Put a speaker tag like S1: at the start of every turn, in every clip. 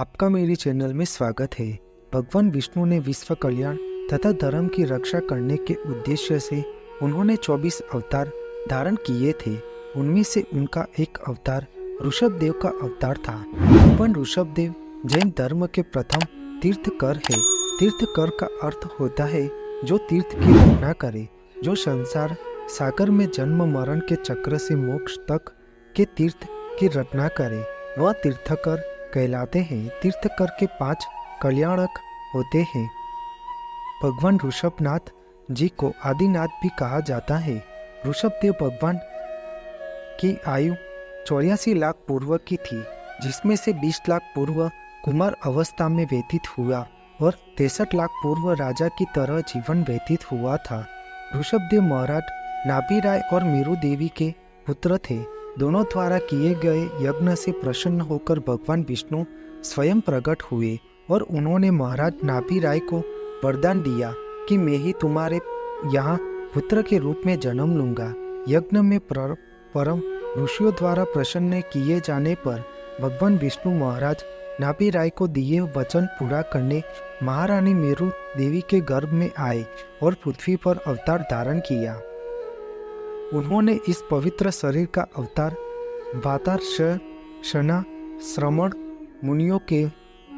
S1: आपका मेरे चैनल में स्वागत है। भगवान विष्णु ने विश्व कल्याण तथा धर्म की रक्षा करने के उद्देश्य से उन्होंने 24 अवतार धारण किए थे। उनमें से उनका एक अवतार ऋषभदेव का अवतार था। भगवान ऋषभदेव जैन धर्म के प्रथम तीर्थकर है। तीर्थकर का अर्थ होता है जो तीर्थ की रचना करे, जो संसार सागर में जन्म मरण के चक्र से मोक्ष तक के तीर्थ की रचना करे, वह तीर्थकर कहलाते हैं। तीर्थकर के 5 कल्याणक होते हैं। भगवान ऋषभनाथ जी को आदिनाथ भी कहा जाता है। ऋषभदेव भगवान की आयु 84 लाख पूर्व की थी, जिसमें से 20 लाख पूर्व कुमार अवस्था में व्यतीत हुआ और 63 लाख पूर्व राजा की तरह जीवन व्यतीत हुआ था। ऋषभदेव महाराज नाभिराय और मीरू देवी के पुत्र थे। दोनों द्वारा किए गए यज्ञ से प्रसन्न होकर भगवान विष्णु स्वयं प्रकट हुए और उन्होंने महाराज नाभिराय को वरदान दिया कि मैं ही तुम्हारे यहाँ पुत्र के रूप में जन्म लूंगा। यज्ञ में परम ऋषियों द्वारा प्रसन्न किए जाने पर भगवान विष्णु महाराज नाभिराय को दिए वचन पूरा करने महारानी मेरू देवी के गर्भ में आए और पृथ्वी पर अवतार धारण किया। उन्होंने इस पवित्र शरीर का अवतार वातार्षणा श्रमण मुनियों के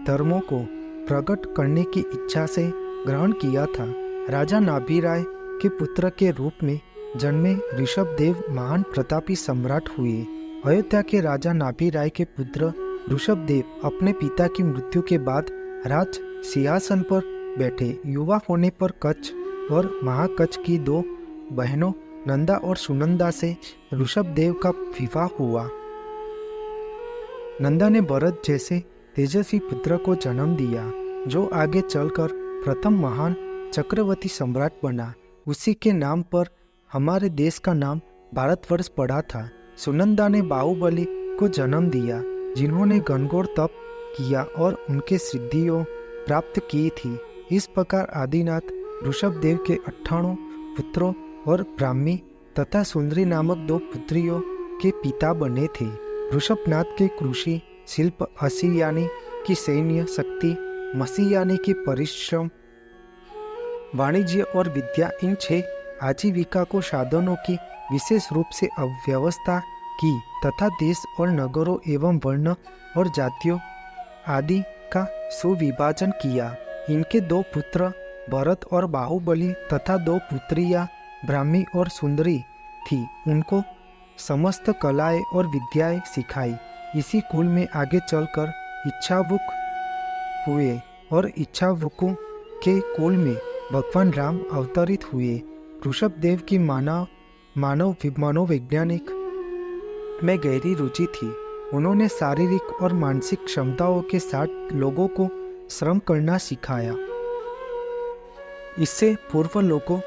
S1: धर्मों को प्रकट करने की इच्छा से ग्रहण किया था। राजा नाभिराय के पुत्र के रूप में जन्मे ऋषभदेव महान प्रतापी सम्राट हुए। अयोध्या के राजा नाभिराय के पुत्र ऋषभदेव अपने पिता की मृत्यु के बाद राज सिंहासन पर बैठे। युवा होने पर कच्छ और महाकच्छ की 2 बहनों नंदा और सुनंदा से ऋषभदेव का विवाह हुआ। नंदा ने भरत जैसे तेजस्वी पुत्र को जन्म दिया, जो आगे चलकर प्रथम महान चक्रवर्ती सम्राट बना। उसी के नाम पर हमारे देश का नाम भारतवर्ष पड़ा था। सुनंदा ने बाहुबली को जन्म दिया, जिन्होंने घनघोर तप किया और उनके सिद्धियों प्राप्त की थी। इस प्रकार आदिनाथ ऋषभदेव के 98 पुत्रों और ब्राह्मी तथा सुंदरी नामक 2 पुत्रियों के पिता बने थे। ऋषभनाथ के कृषि, शिल्प, असी यानी की सैन्य शक्ति, मसी यानी की परिश्रम, वाणिज्य और विद्या, इन 6 आजीविका को साधनों की विशेष रूप से अव्यवस्था की तथा देश और नगरों एवं वर्ण और जातियों आदि का सुविभाजन किया। इनके 2 पुत्र भरत और बाहुबली तथा 2 पुत्रियां ब्राह्मी और सुंदरी थी। उनको समस्त कलाएं और विद्याएं सिखाई। इसी कुल में आगे चलकर इच्छावुक हुए और इच्छावुकों के कुल में भगवान राम अवतरित हुए। ऋषभदेव की मनोवैज्ञानिक में गहरी रुचि थी। उन्होंने शारीरिक और मानसिक क्षमताओं के साथ लोगों को श्रम करना सिखाया। इससे पूर्व लोग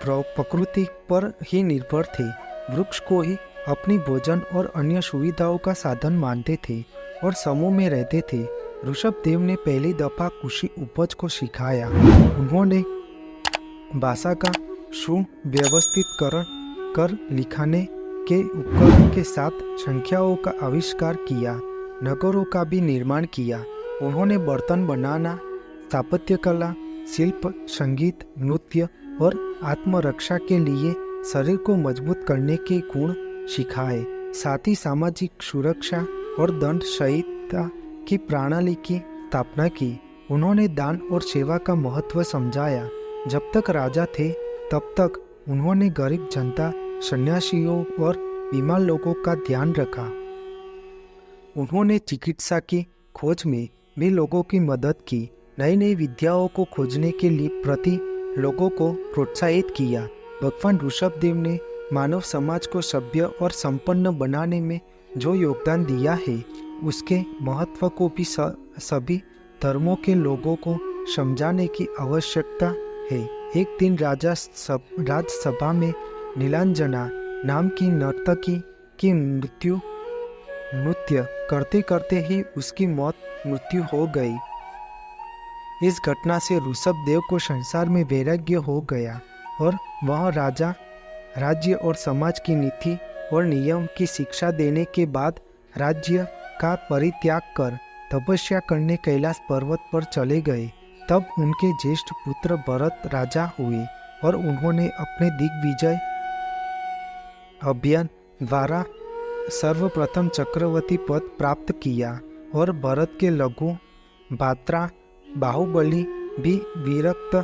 S1: प्रकृति पर ही निर्भर थे, वृक्ष को ही अपनी भोजन और अन्य सुविधाओं का साधन मानते थे और समूह में रहते थे। ऋषभदेव ने पहली दफा कृषि उपज को सिखाया। उन्होंने भाषा का सुव्यवस्थितकरण कर लिखने के उपकरण के साथ संख्याओं का आविष्कार किया। नगरों का भी निर्माण किया। उन्होंने बर्तन बनाना, स्थापत्य कला, शिल्प, संगीत, नृत्य और आत्मरक्षा के लिए शरीर को मजबूत करने के गुण सिखाए। साथ ही सामाजिक सुरक्षा और दंड संहिता की प्रणाली की स्थापना की। उन्होंने दान और सेवा का महत्व समझाया। जब तक राजा थे तब तक उन्होंने गरीब जनता, सन्यासियों और बीमार लोगों का ध्यान रखा। उन्होंने चिकित्सा की खोज में भी लोगों की मदद की। नई नई विद्याओं को खोजने के लिए प्रति लोगों को प्रोत्साहित किया। भगवान ऋषभदेव ने मानव समाज को सभ्य और संपन्न बनाने में जो योगदान दिया है, उसके महत्व को भी सभी धर्मों के लोगों को समझाने की आवश्यकता है। एक दिन राजसभा में नीलांजना नाम की नर्तकी की नृत्य करते करते ही उसकी मृत्यु हो गई। इस घटना से ऋषभदेव को संसार में वैराग्य हो गया और वह राज्य और समाज की नीति और नियम की शिक्षा देने के बाद राज्य का परित्याग कर तपस्या करने कैलाश पर्वत पर चले गए। तब उनके ज्येष्ठ पुत्र भरत राजा हुए और उन्होंने अपने दिग्विजय अभियान द्वारा सर्वप्रथम चक्रवर्ती पद प्राप्त किया और भरत के लघु भ्राता बाहुबली भी विरक्त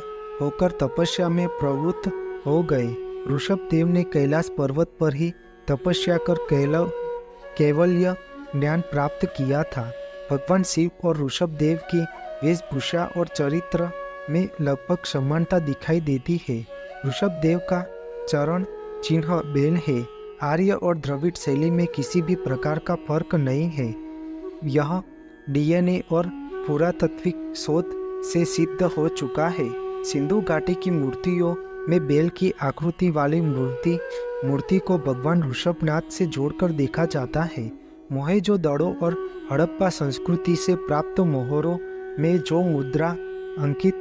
S1: होकर तपस्या में प्रवृत्त हो गए। ऋषभदेव ने कैलाश पर्वत पर ही तपस्या कर कैवल्य ज्ञान प्राप्त किया था। भगवान शिव और ऋषभदेव की वेशभूषा और चरित्र में लगभग समानता दिखाई देती है। ऋषभदेव का चरण चिन्ह बेल है। आर्य और द्रविड़ शैली में किसी भी प्रकार का फर्क नहीं है। यह डीएनए और पुरातात्विक शोध से सिद्ध हो चुका है। सिंधु घाटी की मूर्तियों में बेल की आकृति वाली मूर्ति को भगवान ऋषभनाथ से जोड़कर देखा जाता है। मोहेंजोदड़ो और हड़प्पा संस्कृति से प्राप्त मोहरों में जो मुद्रा अंकित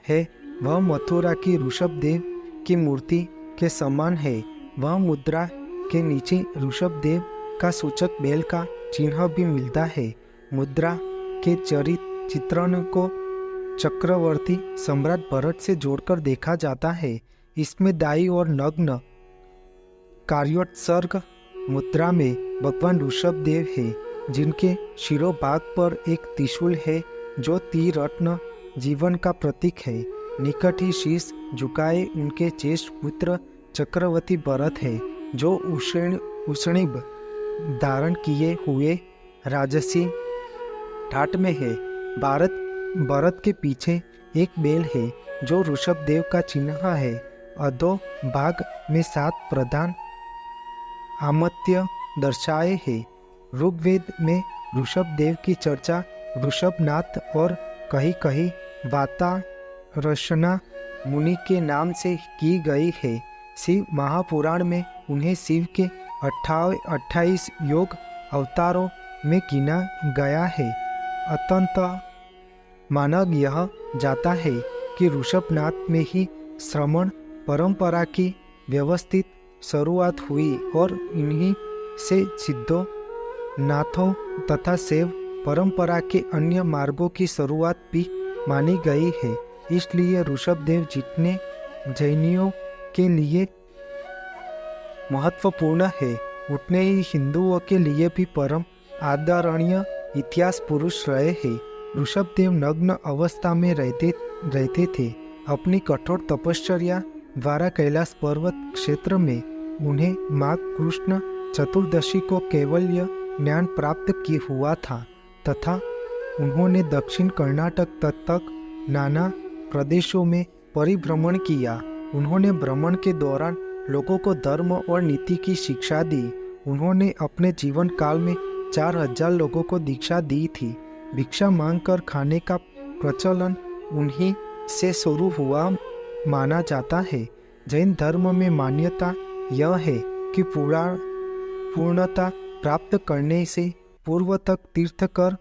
S1: है वह मथुरा की ऋषभदेव की मूर्ति के समान है। वह मुद्रा के नीचे ऋषभदेव का सूचक बेल का चिन्ह भी मिलता है। मुद्रा के चित्रण को चक्रवर्ती सम्राट भरत से जोड़कर देखा जाता है। इसमें दाई और नग्न कार्योत्सर्ग मुद्रा में भगवान ऋषभदेव है, जिनके शिरोभाग पर एक त्रिशूल है जो त्रिरत्न जीवन का प्रतीक है। निकट ही शीश झुकाए उनके ज्येष्ठ पुत्र चक्रवर्ती भरत है, जो उष्णिब धारण किए हुए राजसी ठाट में है। भरत के पीछे एक बेल है जो ऋषभदेव का चिन्ह है। अधो भाग में 7 प्रधान आमत्य दर्शाए है। ऋग्वेद में ऋषभदेव की चर्चा ऋषभनाथ और कहीं कहीं वातारशना मुनि के नाम से की गई है। शिव महापुराण में उन्हें शिव के 28 योग अवतारों में गिना गया है। अतंत माना यह जाता है कि ऋषभनाथ में ही श्रमण परंपरा की व्यवस्थित शुरुआत हुई और इन्हीं से सिद्धों, नाथों तथा शैव परंपरा के अन्य मार्गों की शुरुआत भी मानी गई है। इसलिए ऋषभदेव जितने जैनियों के लिए महत्वपूर्ण है, उतने ही हिंदुओं के लिए भी परम आदरणीय इतिहास पुरुष रहे हैं। ऋषभदेव नग्न अवस्था में रहते थे। अपनी कठोर तपश्चर्या द्वारा कैलाश पर्वत क्षेत्र में उन्हें माघ कृष्ण चतुर्दशी को कैवल्य ज्ञान प्राप्त की हुआ था तथा उन्होंने दक्षिण कर्नाटक तक नाना प्रदेशों में परिभ्रमण किया। उन्होंने भ्रमण के दौरान लोगों को धर्म और नीति की शिक्षा दी। उन्होंने अपने जीवन काल में 4000 लोगों को दीक्षा दी थी। भिक्षा मांगकर खाने का प्रचलन उन्हीं से शुरू हुआ माना जाता है। जैन धर्म में मान्यता यह है कि पूर्णता प्राप्त करने से पूर्व तक तीर्थकर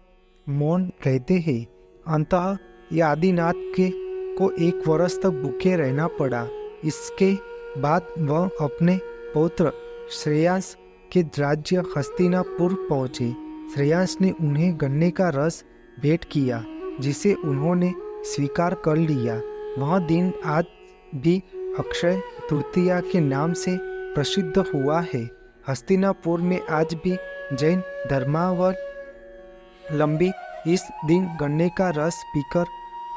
S1: मौन रहते हैं। अंततः यह आदिनाथ को 1 वर्ष तक भूखे रहना पड़ा। इसके बाद वह अपने पौत्र श्रेयांस के राज्य हस्तिनापुर पहुँचे। श्रेयांस ने उन्हें गन्ने का रस भेंट किया, जिसे उन्होंने स्वीकार कर लिया। वह दिन आज भी अक्षय तृतीया के नाम से प्रसिद्ध हुआ है। हस्तिनापुर में आज भी जैन धर्मावलंबी इस दिन गन्ने का रस पीकर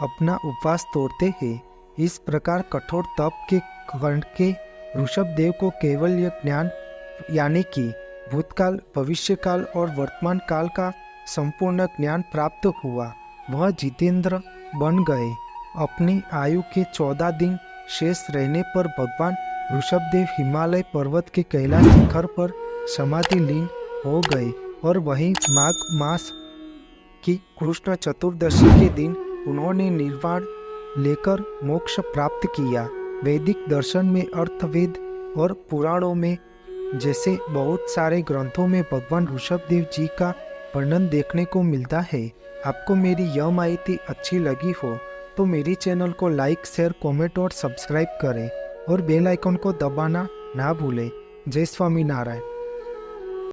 S1: अपना उपवास तोड़ते हैं। इस प्रकार कठोर तप के करके ऋषभदेव को कैवल्य ज्ञान यानी कि भूतकाल, भविष्यकाल और वर्तमान काल का संपूर्ण ज्ञान प्राप्त हुआ। वह जितेंद्र बन गए। अपनी आयु के 14 दिन शेष रहने पर भगवान ऋषभदेव हिमालय पर्वत के कैलाश शिखर पर समाधि लीन हो गए और वहीं माघ मास की कृष्ण चतुर्दशी के दिन उन्होंने निर्वाण लेकर मोक्ष प्राप्त किया। वैदिक दर्शन में अर्थवेद और पुराणों में जैसे बहुत सारे ग्रंथों में भगवान ऋषभदेव जी का वर्णन देखने को मिलता है। आपको मेरी यह माहिती अच्छी लगी हो तो मेरी चैनल को लाइक, शेयर, कमेंट और सब्सक्राइब करें और बेल आइकन को दबाना ना भूलें। जय स्वामीनारायण।